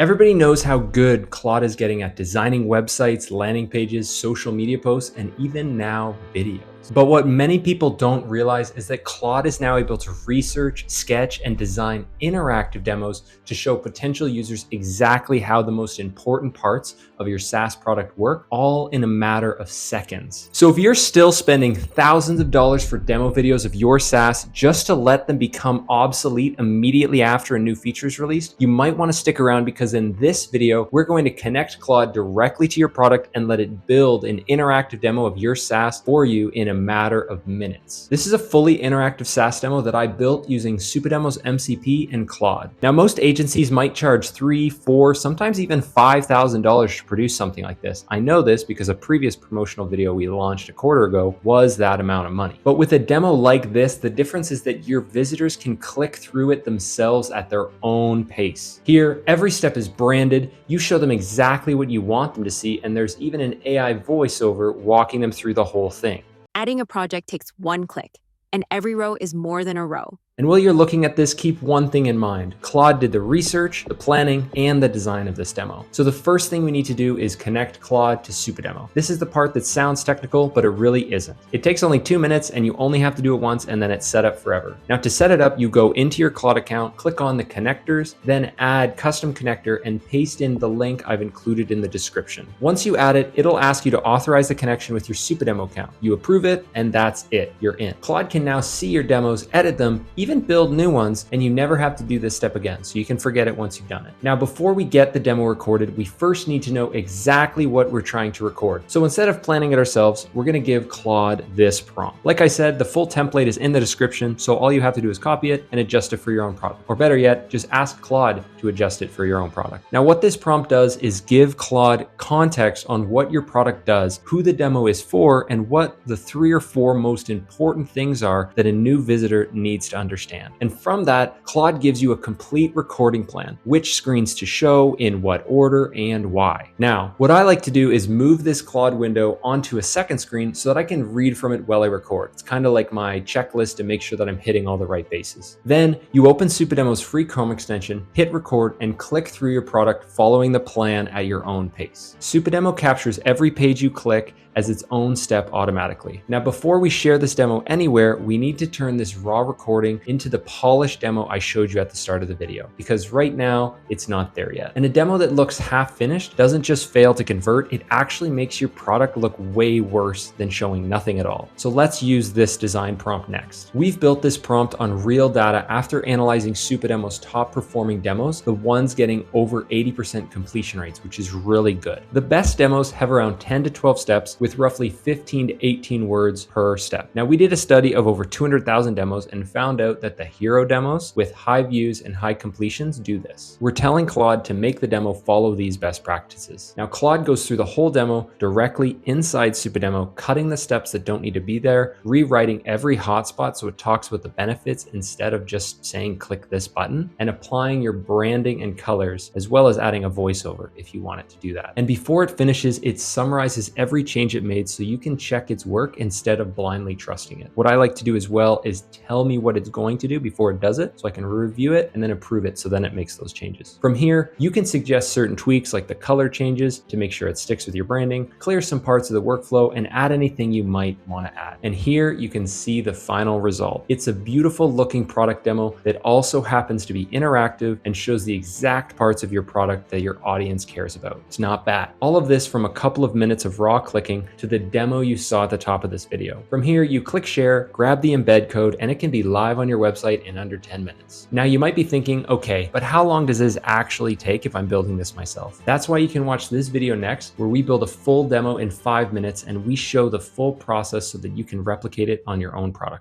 Everybody knows how good Claude is getting at designing websites, landing pages, social media posts, and even now videos. But what many people don't realize is that Claude is now able to research, sketch, and design interactive demos to show potential users exactly how the most important parts of your SaaS product work, all in a matter of seconds. So if you're still spending thousands of dollars for demo videos of your SaaS just to let them become obsolete immediately after a new feature is released, you might want to stick around because in this video, we're going to connect Claude directly to your product and let it build an interactive demo of your SaaS for you in a matter of minutes. This is a fully interactive SaaS demo that I built using Supademo's MCP and Claude. Now, most agencies might charge $3,000, $4,000, sometimes even $5,000 to produce something like this. I know this because a previous promotional video we launched a quarter ago was that amount of money. But with a demo like this, the difference is that your visitors can click through it themselves at their own pace. Here, every step is branded. You show them exactly what you want them to see, and there's even an AI voiceover walking them through the whole thing. Adding a project takes one click, and every row is more than a row. And while you're looking at this, keep one thing in mind. Claude did the research, the planning, and the design of this demo. So the first thing we need to do is connect Claude to Supademo. This is the part that sounds technical, but it really isn't. It takes only 2 minutes and you only have to do it once and then it's set up forever. Now to set it up, you go into your Claude account, click on the connectors, then add custom connector and paste in the link I've included in the description. Once you add it, it'll ask you to authorize the connection with your Supademo account. You approve it and that's it, you're in. Claude can now see your demos, edit them, even build new ones, and you never have to do this step again, so you can forget it once you've done it. Now, before we get the demo recorded, we first need to know exactly what we're trying to record. So instead of planning it ourselves, we're gonna give Claude this prompt. Like I said, the full template is in the description, so all you have to do is copy it and adjust it for your own product. Or better yet, just ask Claude to adjust it for your own product. Now, what this prompt does is give Claude context on what your product does, who the demo is for, and what the 3 or 4 most important things are that a new visitor needs to understand. And from that, Claude gives you a complete recording plan, which screens to show, in what order, and why. Now, what I like to do is move this Claude window onto a second screen so that I can read from it while I record. It's kind of like my checklist to make sure that I'm hitting all the right bases. Then you open Supademo's free Chrome extension, hit record, and click through your product following the plan at your own pace. Supademo captures every page you click as its own step automatically. Now, before we share this demo anywhere, we need to turn this raw recording into the polished demo I showed you at the start of the video, because right now it's not there yet. And a demo that looks half finished doesn't just fail to convert, it actually makes your product look way worse than showing nothing at all. So let's use this design prompt next. We've built this prompt on real data after analyzing Supademo's top performing demos, the ones getting over 80% completion rates, which is really good. The best demos have around 10 to 12 steps with roughly 15 to 18 words per step. Now, we did a study of over 200,000 demos and found out that the hero demos with high views and high completions do this. We're telling Claude to make the demo follow these best practices. Now, Claude goes through the whole demo directly inside Supademo, cutting the steps that don't need to be there, rewriting every hotspot so it talks about the benefits instead of just saying click this button, and applying your branding and colors, as well as adding a voiceover if you want it to do that. And before it finishes, it summarizes every change it made so you can check its work instead of blindly trusting it. What I like to do as well is tell me what it's going to do before it does it so I can review it and then approve it, so then it makes those changes. From here, you can suggest certain tweaks like the color changes to make sure it sticks with your branding, clear some parts of the workflow, and add anything you might want to add. And here you can see the final result. It's a beautiful looking product demo that also happens to be interactive and shows the exact parts of your product that your audience cares about. It's not bad. All of this from a couple of minutes of raw clicking to the demo you saw at the top of this video. From here, you click share, grab the embed code, and it can be live on your website in under 10 minutes. Now, you might be thinking, okay, but how long does this actually take if I'm building this myself? That's why you can watch this video next, where we build a full demo in 5 minutes and we show the full process so that you can replicate it on your own product.